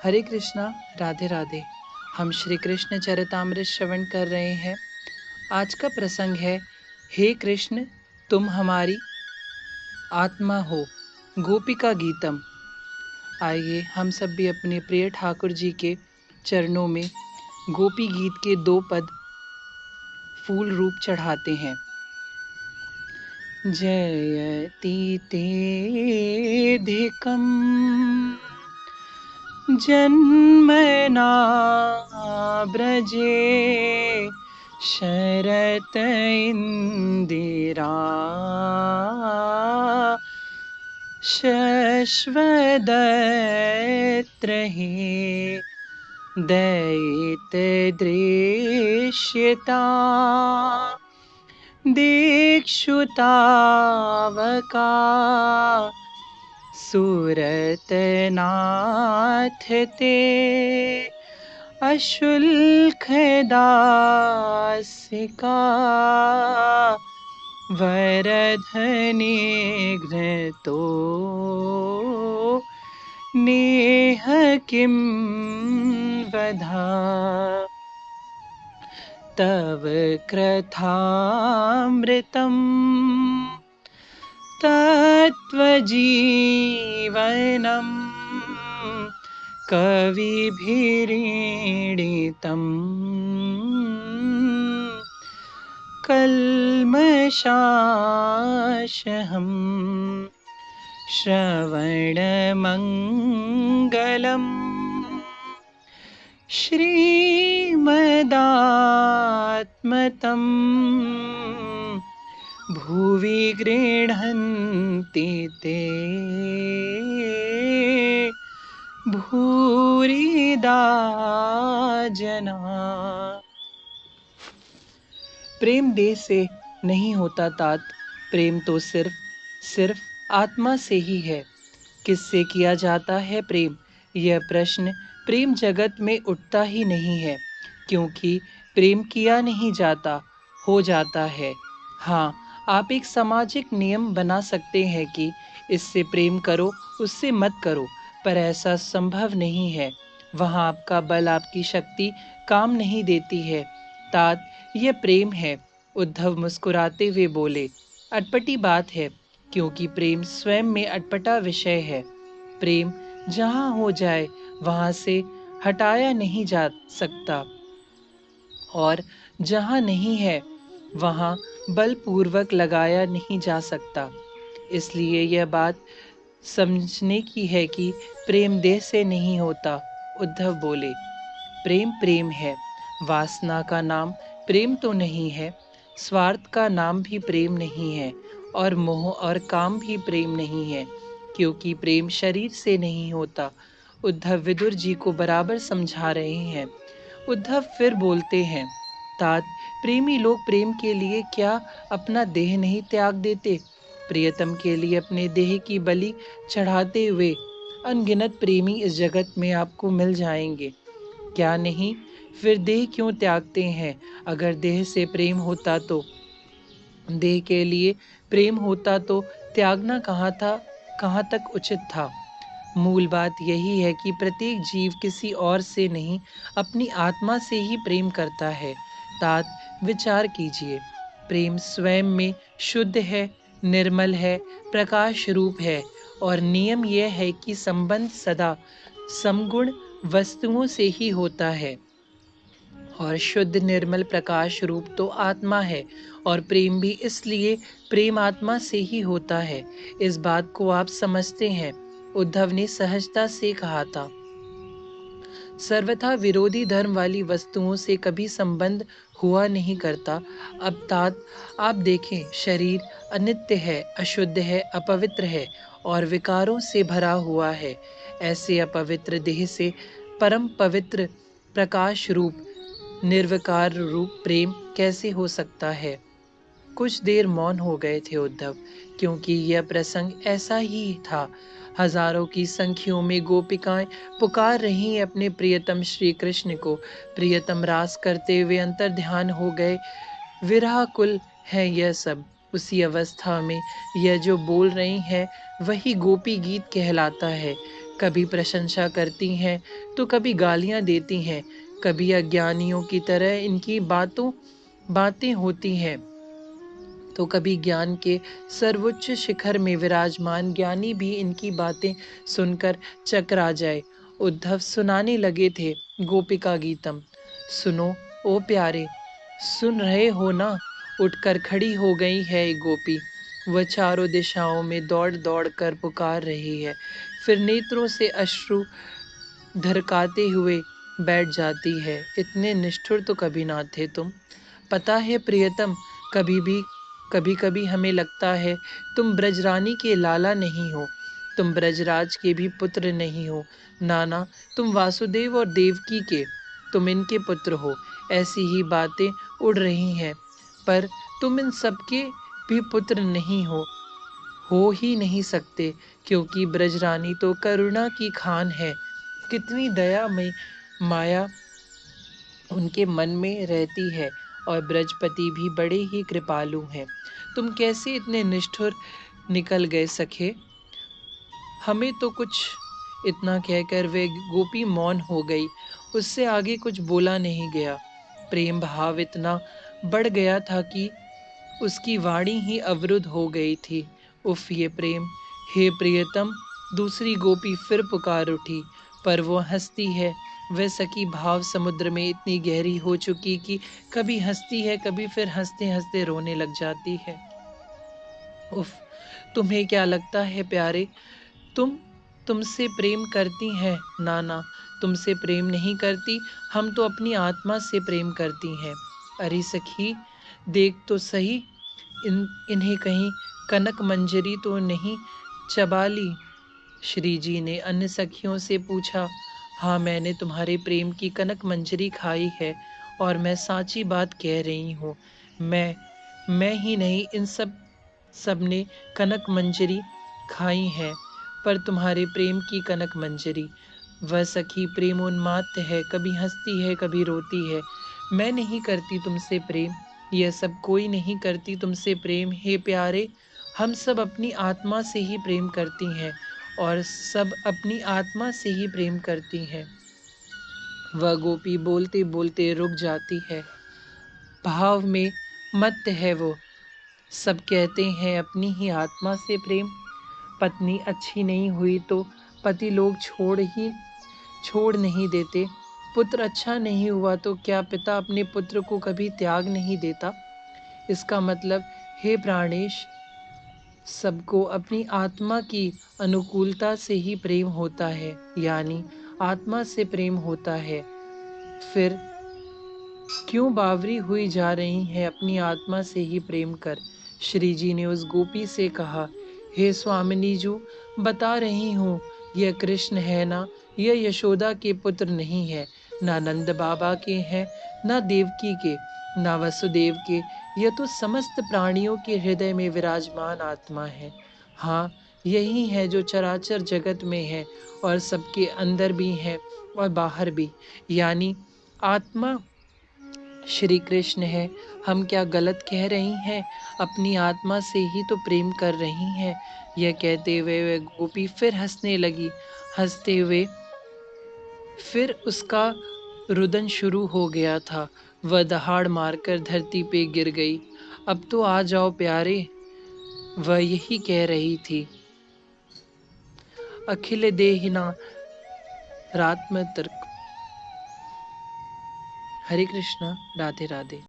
हरे कृष्णा, राधे राधे। हम श्री कृष्ण चरितामृत श्रवण कर रहे हैं। आज का प्रसंग है, हे कृष्ण तुम हमारी आत्मा हो। गोपिका गीतम। आइए हम सब भी अपने प्रिय ठाकुर जी के चरणों में गोपी गीत के 2 पद फूल रूप चढ़ाते हैं। जयति तेऽधिकम् जन्मना ब्रजे शरत इंदिरा शश्वदत्र हे दयित दृश्यता दीक्षुतावका सूरतनाथ ते अशुल्क दासिका वरधने घ्नतो नेह किं वधा तव कृथामृतम् तत्त्वजीवनम् कविभिरीडितम् कल्मषाशहम् श्रवणमङ्गलम् श्रीमदात्मतम् भुवि गृह्णन्ति ते भूरिदा जना। प्रेम देह से नहीं होता तात, प्रेम तो सिर्फ आत्मा से ही है। किससे किया जाता है प्रेम? यह प्रश्न प्रेम जगत में उठता ही नहीं है, क्योंकि प्रेम किया नहीं जाता, हो जाता है। हाँ, आप एक सामाजिक नियम बना सकते हैं कि इससे प्रेम करो, उससे मत करो, पर ऐसा संभव नहीं है। वहाँ आपका बल, आपकी शक्ति काम नहीं देती है। तात, यह प्रेम है। उद्धव मुस्कुराते हुए बोले, अटपटी बात है, क्योंकि प्रेम स्वयं में अटपटा विषय है। प्रेम जहाँ हो जाए वहाँ से हटाया नहीं जा सकता, और जहाँ नहीं है वहाँ बलपूर्वक लगाया नहीं जा सकता। इसलिए यह बात समझने की है कि प्रेम देह से नहीं होता। उद्धव बोले, प्रेम प्रेम है, वासना का नाम प्रेम तो नहीं है, स्वार्थ का नाम भी प्रेम नहीं है, और मोह और काम भी प्रेम नहीं है, क्योंकि प्रेम शरीर से नहीं होता। उद्धव विदुर जी को बराबर समझा रहे हैं। उद्धव फिर बोलते हैं, तात, प्रेमी लोग प्रेम के लिए क्या अपना देह नहीं त्याग देते? प्रियतम के लिए अपने देह की बलि चढ़ाते हुए अनगिनत प्रेमी इस जगत में आपको मिल जाएंगे। क्या नहीं? फिर देह क्यों त्यागते हैं? अगर देह से प्रेम होता तो, देह के लिए प्रेम होता तो त्यागना कहाँ तक उचित था? मूल बात यही है कि प्रत्येक जीव किसी और से नहीं, अपनी आत्मा से ही प्रेम करता है। तात, विचार कीजिए, प्रेम स्वयं में शुद्ध है, निर्मल है, प्रकाश रूप है, और नियम यह है कि संबंध सदा समगुण वस्तुओं से ही होता है, और शुद्ध निर्मल प्रकाश रूप तो आत्मा है, और प्रेम भी इसलिए प्रेम आत्मा से ही होता है। इस बात को आप समझते हैं? उद्धव ने सहजता से कहा था। सर्वथा विरोधी धर्म वाली वस्तुओं से कभी संबंध हुआ नहीं करता। अब तात, आप देखें, शरीर अनित्य है, अशुद्ध है, अपवित्र है, और विकारों से भरा हुआ है। ऐसे अपवित्र देह से परम पवित्र प्रकाश रूप निर्विकार रूप प्रेम कैसे हो सकता है? कुछ देर मौन हो गए थे उद्धव, क्योंकि यह प्रसंग ऐसा ही था। हजारों की संख्याओं में गोपिकाएं पुकार रही अपने प्रियतम श्री कृष्ण को। प्रियतम रास करते हुए अंतर ध्यान हो गए। विरह कुल है यह सब। उसी अवस्था में यह जो बोल रही हैं वही गोपी गीत कहलाता है। कभी प्रशंसा करती हैं तो कभी गालियां देती हैं, कभी अज्ञानियों की तरह इनकी बातें होती हैं, तो कभी ज्ञान के सर्वोच्च शिखर में विराजमान ज्ञानी भी इनकी बातें सुनकर चकरा जाए। उद्धव सुनाने लगे थे गोपिका गीतम। सुनो ओ प्यारे, सुन रहे हो ना? उठकर खड़ी हो गई है एक गोपी। वह चारों दिशाओं में दौड़ दौड़ कर पुकार रही है, फिर नेत्रों से अश्रु ढरकाते हुए बैठ जाती है। इतने निष्ठुर तो कभी ना थे तुम। पता है प्रियतम, कभी कभी हमें लगता है तुम ब्रजरानी के लाला नहीं हो, तुम ब्रजराज के भी पुत्र नहीं हो। नाना, तुम वासुदेव और देवकी के, तुम इनके पुत्र हो। ऐसी ही बातें उड़ रही हैं, पर तुम इन सबके भी पुत्र नहीं हो ही नहीं सकते, क्योंकि ब्रजरानी तो करुणा की खान है। कितनी दया में माया उनके मन में रहती है, और ब्रजपति भी बड़े ही कृपालु हैं। तुम कैसे इतने निष्ठुर निकल गए सखे? हमें तो कुछ, इतना कहकर वे गोपी मौन हो गई। उससे आगे कुछ बोला नहीं गया। प्रेम भाव इतना बढ़ गया था कि उसकी वाणी ही अवरुद्ध हो गई थी। उफ ये प्रेम! हे प्रियतम! दूसरी गोपी फिर पुकार उठी, पर वो हंसती है। वह सखी भाव समुद्र में इतनी गहरी हो चुकी कि कभी हंसती है, कभी फिर हंसते हंसते रोने लग जाती है। उफ! तुम्हें क्या लगता है प्यारे, तुम तुमसे प्रेम करती हैं? नाना, तुमसे प्रेम नहीं करती, हम तो अपनी आत्मा से प्रेम करती हैं। अरे सखी, देख तो सही, इन्हें कहीं कनक मंजरी तो नहीं चबा ली? श्री जी ने अन्य सखियों से पूछा। हाँ, मैंने तुम्हारे प्रेम की कनक मंजरी खाई है, और मैं साची बात कह रही हूँ। मैं ही नहीं, इन सबने कनक मंजरी खाई है, पर तुम्हारे प्रेम की कनक मंजरी। वह सखी प्रेम उन्माद है, कभी हंसती है, कभी रोती है। मैं नहीं करती तुमसे प्रेम, यह सब कोई नहीं करती तुमसे प्रेम। हे प्यारे, हम सब अपनी आत्मा से ही प्रेम करती हैं, और सब अपनी आत्मा से ही प्रेम करती हैं। वह गोपी बोलते बोलते रुक जाती है। भाव में मत्त है वो। सब कहते हैं अपनी ही आत्मा से प्रेम। पत्नी अच्छी नहीं हुई तो पति लोग छोड़ नहीं देते। पुत्र अच्छा नहीं हुआ तो क्या पिता अपने पुत्र को कभी त्याग नहीं देता? इसका मतलब, हे प्राणेश, सबको अपनी आत्मा की अनुकूलता से ही प्रेम होता है, यानी आत्मा से प्रेम होता है। फिर क्यों बावरी हुई जा रही है अपनी आत्मा से ही प्रेम कर? श्री जी ने उस गोपी से कहा, हे स्वामिनी जी, बता रही हूँ, यह कृष्ण है ना, यह यशोदा के पुत्र नहीं है, ना नंद बाबा के हैं, ना देवकी के, ना वसुदेव के। यह तो समस्त प्राणियों के हृदय में विराजमान आत्मा है। हाँ, यही है जो चराचर जगत में है, और सबके अंदर भी है और बाहर भी, यानी आत्मा श्री कृष्ण है। हम क्या गलत कह रही हैं? अपनी आत्मा से ही तो प्रेम कर रही हैं। यह कहते हुए वह गोपी फिर हंसने लगी। हंसते हुए फिर उसका रुदन शुरू हो गया था। वह दहाड़ मारकर धरती पे गिर गई। अब तो आ जाओ प्यारे, वह यही कह रही थी। अखिल देहिना रात में तर्क। हरे कृष्णा, राधे राधे।